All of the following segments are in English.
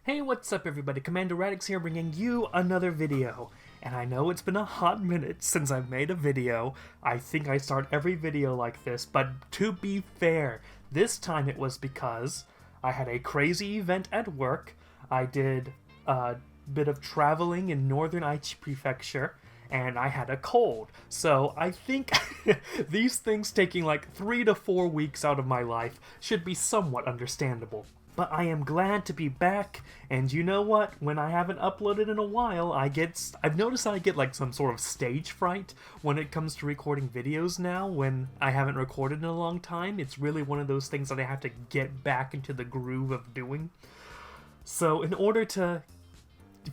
Hey, what's up everybody? Commander Radix here bringing you another video. And I know it's been a hot minute since I've made a video. I think I start every video like this, but to be fair, this time it was because I had a crazy event at work. I did a bit of traveling in northern Aichi Prefecture, and I had a cold. So I think these things taking like 3 to 4 weeks out of my life should be somewhat understandable. But I am glad to be back, and you know what? When I haven't uploaded in a while, I've noticed I get like some sort of stage fright when it comes to recording videos now, when I haven't recorded in a long time. It's really one of those things that I have to get back into the groove of doing. So in order to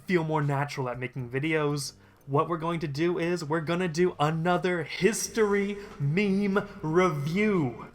feel more natural at making videos, what we're going to do is we're gonna do another history meme review.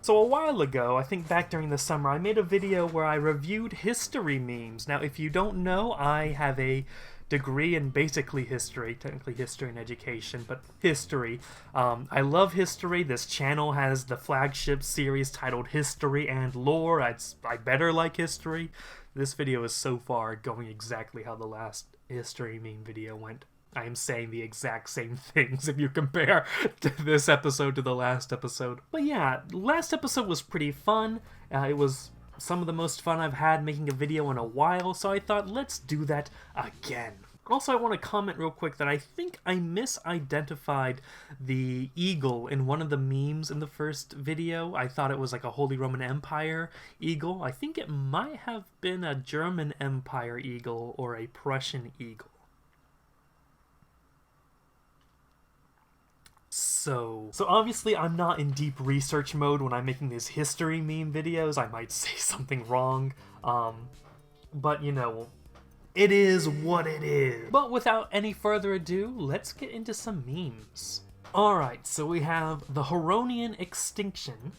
So a while ago, I think back during the summer, I made a video where I reviewed history memes. Now, if you don't know, I have a degree in basically history, technically history and education, but history. I love history. This channel has the flagship series titled History and Lore. I better like history. This video is so far going exactly how the last history meme video went. I am saying the exact same things if you compare this episode to the last episode. But yeah, last episode was pretty fun. It was some of the most fun I've had making a video in a while, so I thought let's do that again. Also, I want to comment real quick that I think I misidentified the eagle in one of the memes in the first video. I thought it was like a Holy Roman Empire eagle. I think it might have been a German Empire eagle or a Prussian eagle. So obviously I'm not in deep research mode when I'm making these history meme videos. I might say something wrong, but you know, it is what it is. But without any further ado, let's get into some memes. Alright, so we have the Huronian extinction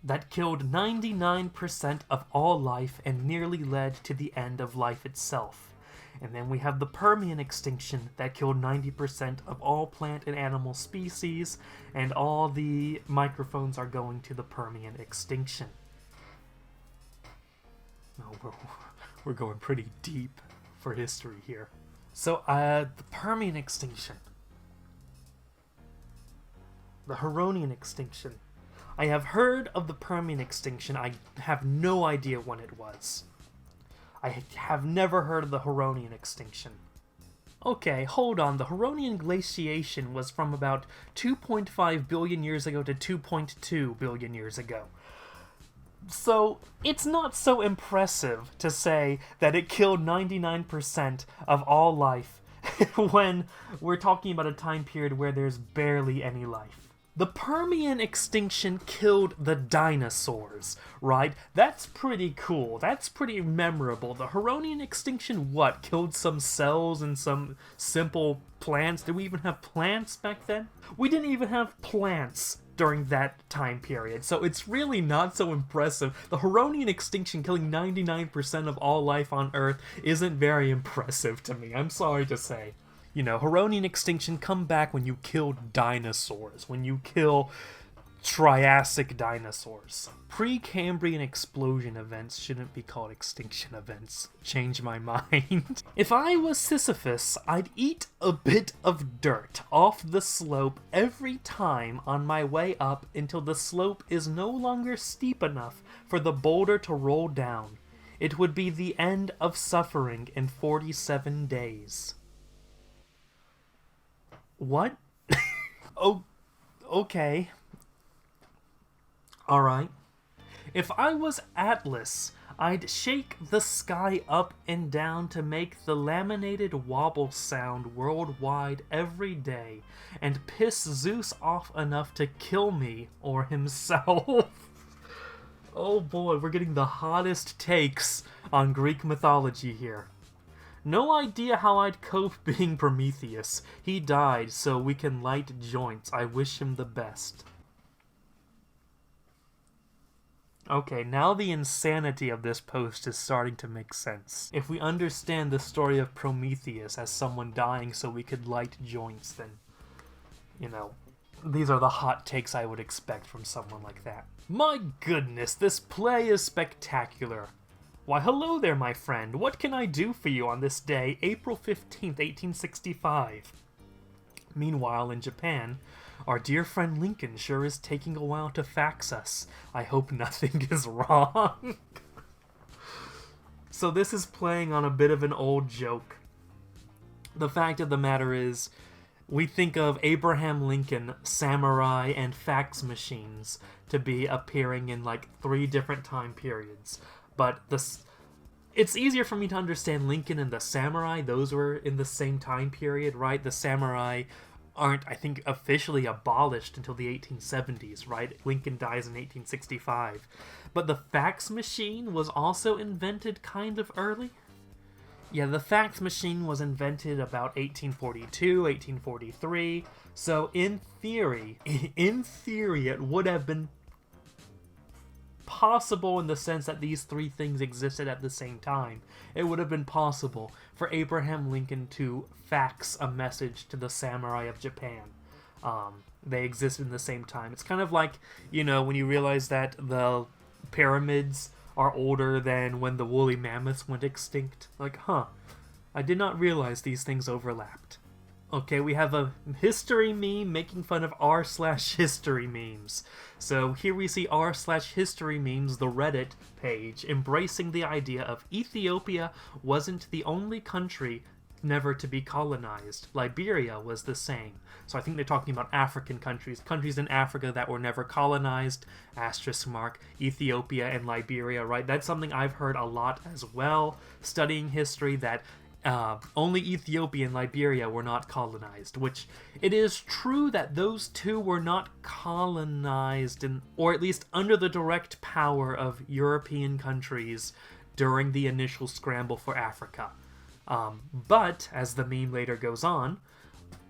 that killed 99% of all life and nearly led to the end of life itself. And then we have the Permian extinction that killed 90% of all plant and animal species, and all the microphones are going to the Permian extinction. Oh, we're going pretty deep for history here. So, the Permian extinction. The Huronian extinction. I have heard of the Permian extinction. I have no idea when it was. I have never heard of the Huronian extinction. Okay, hold on. The Huronian glaciation was from about 2.5 billion years ago to 2.2 billion years ago. So, it's not so impressive to say that it killed 99% of all life when we're talking about a time period where there's barely any life. The Permian extinction killed the dinosaurs, right? That's pretty cool. That's pretty memorable. The Huronian extinction, what? Killed some cells and some simple plants? Did we even have plants back then? We didn't even have plants during that time period, so it's really not so impressive. The Huronian extinction killing 99% of all life on Earth isn't very impressive to me. I'm sorry to say. You know, Huronian extinction come back when you kill dinosaurs, when you kill Triassic dinosaurs. Precambrian explosion events shouldn't be called extinction events. Change my mind. If I was Sisyphus, I'd eat a bit of dirt off the slope every time on my way up until the slope is no longer steep enough for the boulder to roll down. It would be the end of suffering in 47 days. What? Oh, okay. Alright. If I was Atlas, I'd shake the sky up and down to make the laminated wobble sound worldwide every day, and piss Zeus off enough to kill me or himself. Oh boy, we're getting the hottest takes on Greek mythology here. No idea how I'd cope being Prometheus. He died so we can light joints. I wish him the best. Okay, now the insanity of this post is starting to make sense. If we understand the story of Prometheus as someone dying so we could light joints, then, you know, these are the hot takes I would expect from someone like that. My goodness, this play is spectacular. Why, hello there, my friend. What can I do for you on this day, April 15th, 1865? Meanwhile, in Japan, our dear friend Lincoln sure is taking a while to fax us. I hope nothing is wrong. So this is playing on a bit of an old joke. The fact of the matter is, we think of Abraham Lincoln, samurai, and fax machines to be appearing in like 3 different time periods. But it's easier for me to understand Lincoln and the samurai. Those were in the same time period, right? The samurai aren't, I think, officially abolished until the 1870s, right? Lincoln dies in 1865. But the fax machine was also invented kind of early. Yeah, the fax machine was invented about 1842, 1843. So in theory, it would have been possible in the sense that these 3 things existed at the same time. It would have been possible for Abraham Lincoln to fax a message to the samurai of Japan. They existed in the same time. It's kind of like, you know, when you realize that the pyramids are older than when the woolly mammoths went extinct. Like, huh, I did not realize these things overlapped. Okay, we have a history meme making fun of r/history memes. So here we see r/history memes, the Reddit page, embracing the idea of Ethiopia wasn't the only country never to be colonized. Liberia was the same. So I think they're talking about African countries in Africa that were never colonized, *mark, Ethiopia and Liberia, right? That's something I've heard a lot as well, studying history, that only Ethiopia and Liberia were not colonized, which it is true that those 2 were not colonized, or at least under the direct power of European countries during the initial scramble for Africa. But, as the meme later goes on,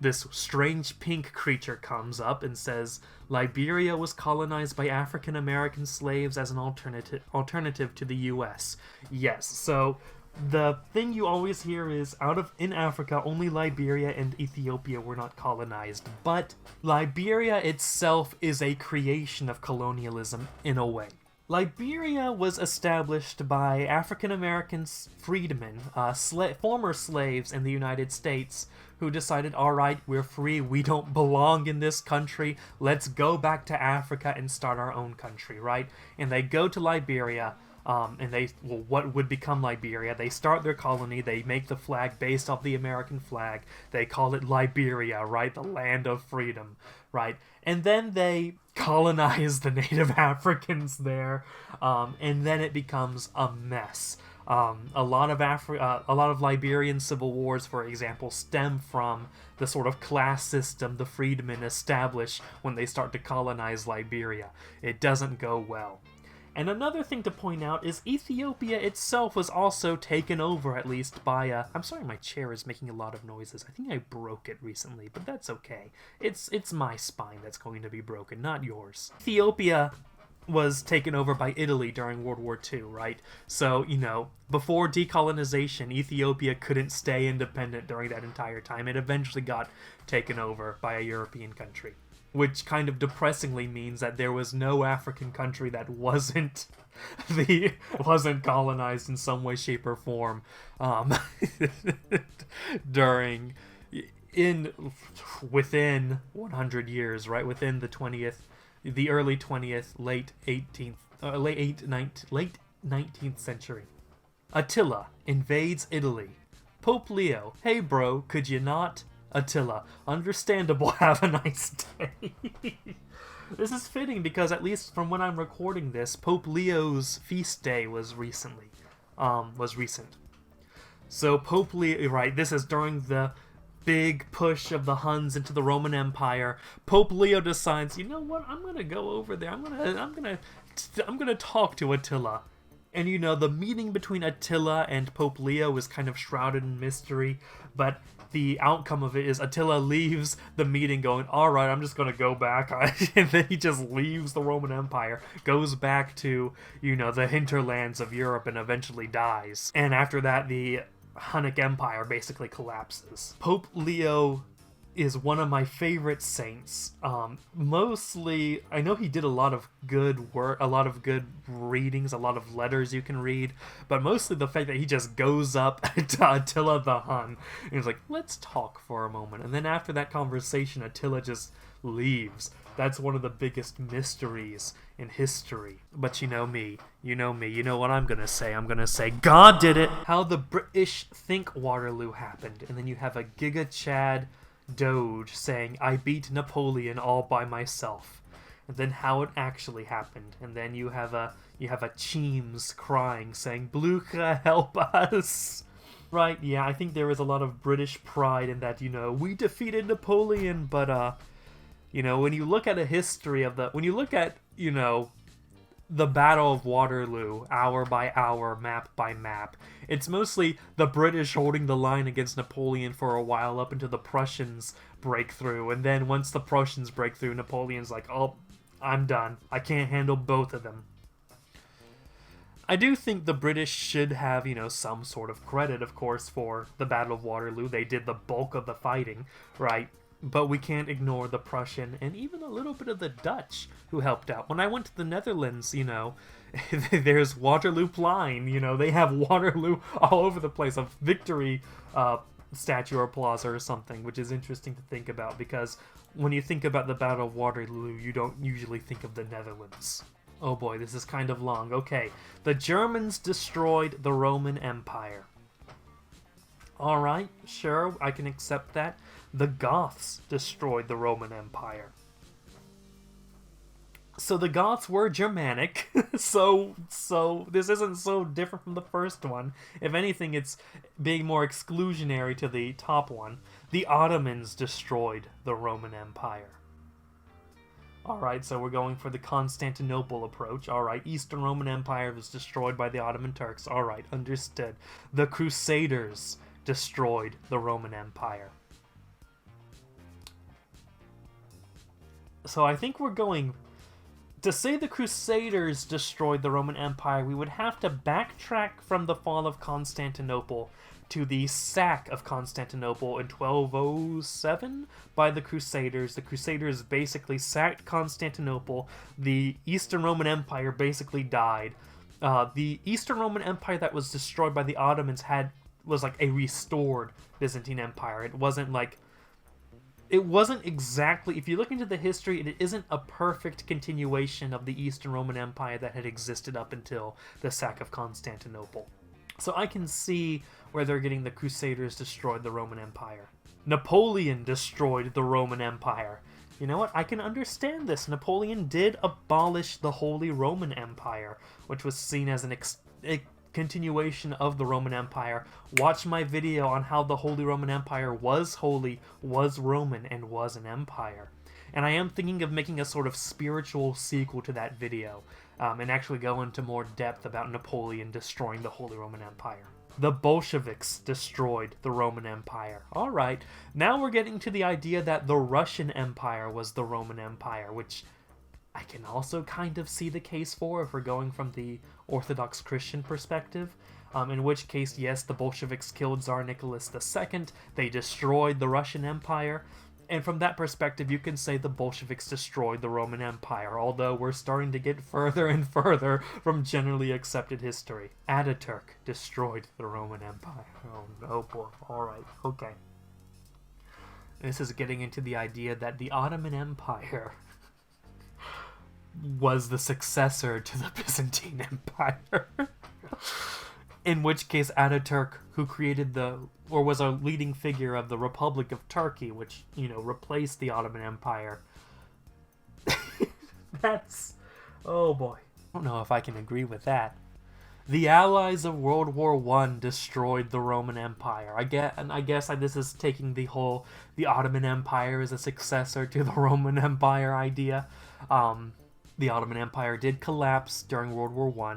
this strange pink creature comes up and says, Liberia was colonized by African American slaves as an alternative to the US. Yes, so the thing you always hear is, in Africa, only Liberia and Ethiopia were not colonized. But Liberia itself is a creation of colonialism in a way. Liberia was established by African-American freedmen, former slaves in the United States, who decided, alright, we're free, we don't belong in this country, let's go back to Africa and start our own country, right? And they go to Liberia, what would become Liberia. They start their colony, they make the flag based off the American flag, they call it Liberia, right? The land of freedom, right? And then they colonize the native Africans there, and then it becomes a mess. A lot of Liberian civil wars, for example, stem from the sort of class system the freedmen establish when they start to colonize Liberia. It doesn't go well. And another thing to point out is Ethiopia itself was also taken over, at least, by I'm sorry, my chair is making a lot of noises. I think I broke it recently, but that's okay. It's my spine that's going to be broken, not yours. Ethiopia was taken over by Italy during World War II, right? So, you know, before decolonization, Ethiopia couldn't stay independent during that entire time. It eventually got taken over by a European country, which kind of depressingly means that there was no African country that wasn't colonized in some way, shape, or form within 100 years, right? Within the early 20th, late 19th century. Attila invades Italy. Pope Leo, hey bro, could you not? Attila, understandable, have a nice day. This is fitting because, at least from when I'm recording this, Pope Leo's feast day was recent. So Pope Leo, right, this is during the big push of the Huns into the Roman Empire. Pope Leo decides, you know what, I'm gonna go over there, I'm gonna talk to Attila. And you know, the meeting between Attila and Pope Leo is kind of shrouded in mystery, but the outcome of it is Attila leaves the meeting going, alright, I'm just gonna go back, and then he just leaves the Roman Empire, goes back to, you know, the hinterlands of Europe, and eventually dies. And after that, the Hunnic Empire basically collapses. Pope Leo is one of my favorite saints. Mostly, I know he did a lot of good work, a lot of good readings, a lot of letters you can read, but mostly the fact that he just goes up to Attila the Hun and he's like, let's talk for a moment. And then after that conversation, Attila just leaves. That's one of the biggest mysteries in history. But you know me, you know what I'm gonna say. I'm gonna say, God did it! How the British think Waterloo happened, and then you have a Giga Chad Doge saying, I beat Napoleon all by myself. And then how it actually happened. And then you have a Cheems crying, saying, Blucher, help us! Right, yeah, I think there is a lot of British pride in that, we defeated Napoleon, but, when you look at a history of when you look at, the Battle of Waterloo, hour by hour, map by map, it's mostly the British holding the line against Napoleon for a while up until the Prussians break through, and then once the Prussians break through, Napoleon's like, oh, I'm done. I can't handle both of them. I do think the British should have, some sort of credit, of course, for the Battle of Waterloo. They did the bulk of the fighting, right? But we can't ignore the Prussian and even a little bit of the Dutch who helped out. When I went to the Netherlands, there's Waterlooplein, they have Waterloo all over the place, a victory statue or plaza or something, which is interesting to think about because when you think about the Battle of Waterloo, you don't usually think of the Netherlands. Oh boy, this is kind of long. Okay, the Germans destroyed the Roman Empire. Alright, sure, I can accept that. The Goths destroyed the Roman Empire. So the Goths were Germanic, so this isn't so different from the first one. If anything, it's being more exclusionary to the top one. The Ottomans destroyed the Roman Empire. Alright, so we're going for the Constantinople approach. Alright, Eastern Roman Empire was destroyed by the Ottoman Turks. Alright, understood. The Crusaders destroyed the Roman Empire. So I think we're going... To say the Crusaders destroyed the Roman Empire, we would have to backtrack from the fall of Constantinople to the sack of Constantinople in 1207 by the Crusaders. The Crusaders basically sacked Constantinople. The Eastern Roman Empire basically died. The Eastern Roman Empire that was destroyed by the Ottomans was like a restored Byzantine Empire. It wasn't exactly, if you look into the history, it isn't a perfect continuation of the Eastern Roman Empire that had existed up until the sack of Constantinople. So I can see where they're getting the Crusaders destroyed the Roman Empire. Napoleon destroyed the Roman Empire. You know what? I can understand this. Napoleon did abolish the Holy Roman Empire, which was seen as a continuation of the Roman Empire. Watch my video on how the Holy Roman Empire was holy, was Roman, and was an empire. And I am thinking of making a sort of spiritual sequel to that video, and actually go into more depth about Napoleon destroying the Holy Roman Empire. The Bolsheviks destroyed the Roman Empire. Alright, now we're getting to the idea that the Russian Empire was the Roman Empire, which I can also kind of see the case for if we're going from the Orthodox Christian perspective, in which case, yes, the Bolsheviks killed Tsar Nicholas II, they destroyed the Russian Empire, and from that perspective you can say the Bolsheviks destroyed the Roman Empire, although we're starting to get further and further from generally accepted history. Ataturk destroyed the Roman Empire. Oh no, boy. Alright, okay. This is getting into the idea that the Ottoman Empire was the successor to the Byzantine Empire. In which case Ataturk, who created was a leading figure of the Republic of Turkey, which, replaced the Ottoman Empire. That's... oh boy. I don't know if I can agree with that. The Allies of World War I destroyed the Roman Empire. I guess this is taking the Ottoman Empire as a successor to the Roman Empire idea. The Ottoman Empire did collapse during World War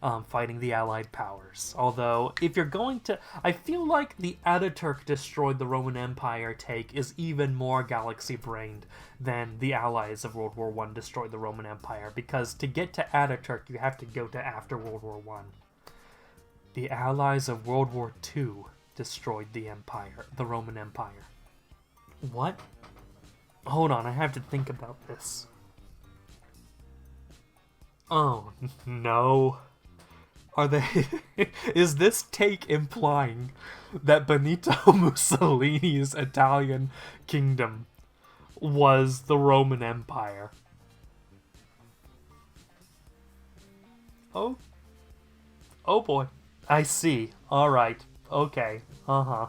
I, fighting the Allied powers. Although, if you're going to... I feel like the Ataturk destroyed the Roman Empire take is even more galaxy-brained than the Allies of World War I destroyed the Roman Empire, because to get to Ataturk, you have to go to after World War I. The Allies of World War II destroyed the Roman Empire. What? Hold on, I have to think about this. Oh, no. Are they... Is this take implying that Benito Mussolini's Italian kingdom was the Roman Empire? Oh. Oh boy. I see. Alright. Okay. Uh-huh.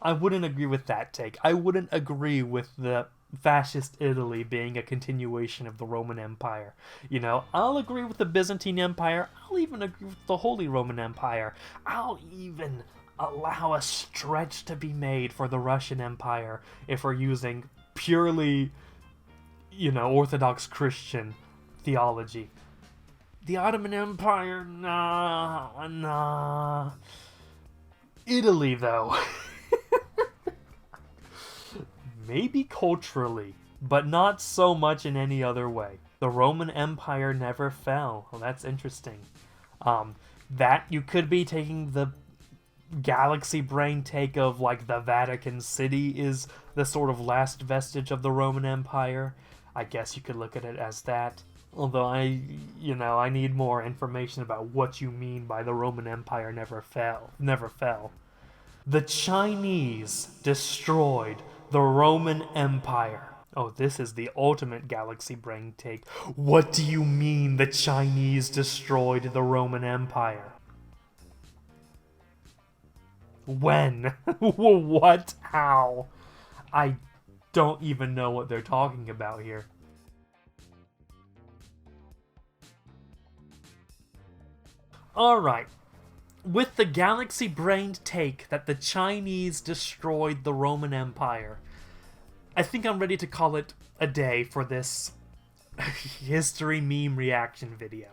I wouldn't agree with that take. I wouldn't agree with the fascist Italy being a continuation of the Roman Empire. You know, I'll agree with the Byzantine Empire. I'll even agree with the Holy Roman Empire. I'll even allow a stretch to be made for the Russian Empire if we're using purely, you know, Orthodox Christian theology. The Ottoman Empire, nah. Italy, though. Maybe culturally, but not so much in any other way. The Roman Empire never fell. Well, that's interesting. That you could be taking the galaxy brain take of, like, the Vatican City is the sort of last vestige of the Roman Empire. I guess you could look at it as that. Although I need more information about what you mean by the Roman Empire never fell. The Chinese destroyed the Roman Empire. Oh, this is the ultimate galaxy brain take. What do you mean the Chinese destroyed the Roman Empire? When? What? How? I don't even know what they're talking about here. Alright. With the galaxy-brained take that the Chinese destroyed the Roman Empire, I think I'm ready to call it a day for this history meme reaction video.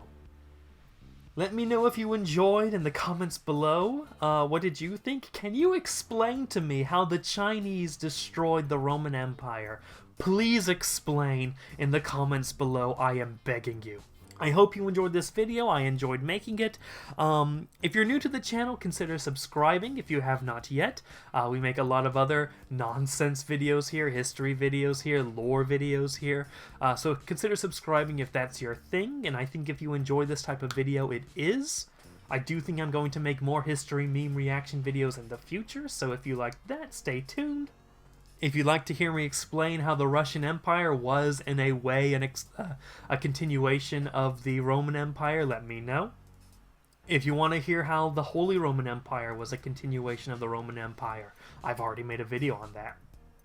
Let me know if you enjoyed in the comments below. What did you think? Can you explain to me how the Chinese destroyed the Roman Empire? Please explain in the comments below, I am begging you. I hope you enjoyed this video. I enjoyed making it. If you're new to the channel, consider subscribing if you have not yet. We make a lot of other nonsense videos here, history videos here, lore videos here. So consider subscribing if that's your thing, and I think if you enjoy this type of video, it is. I do think I'm going to make more history meme reaction videos in the future, so if you like that, stay tuned. If you'd like to hear me explain how the Russian Empire was, in a way, a continuation of the Roman Empire, let me know. If you want to hear how the Holy Roman Empire was a continuation of the Roman Empire, I've already made a video on that.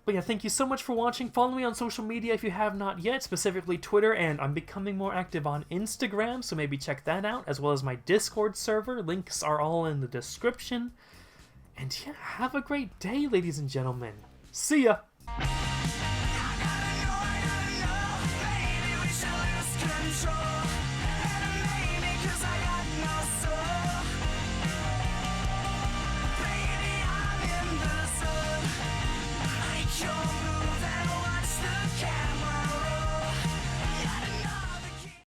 But yeah, thank you so much for watching. Follow me on social media if you have not yet, specifically Twitter, and I'm becoming more active on Instagram, so maybe check that out, as well as my Discord server. Links are all in the description. And yeah, have a great day, ladies and gentlemen. See ya! I gotta go, baby, we shall lose control.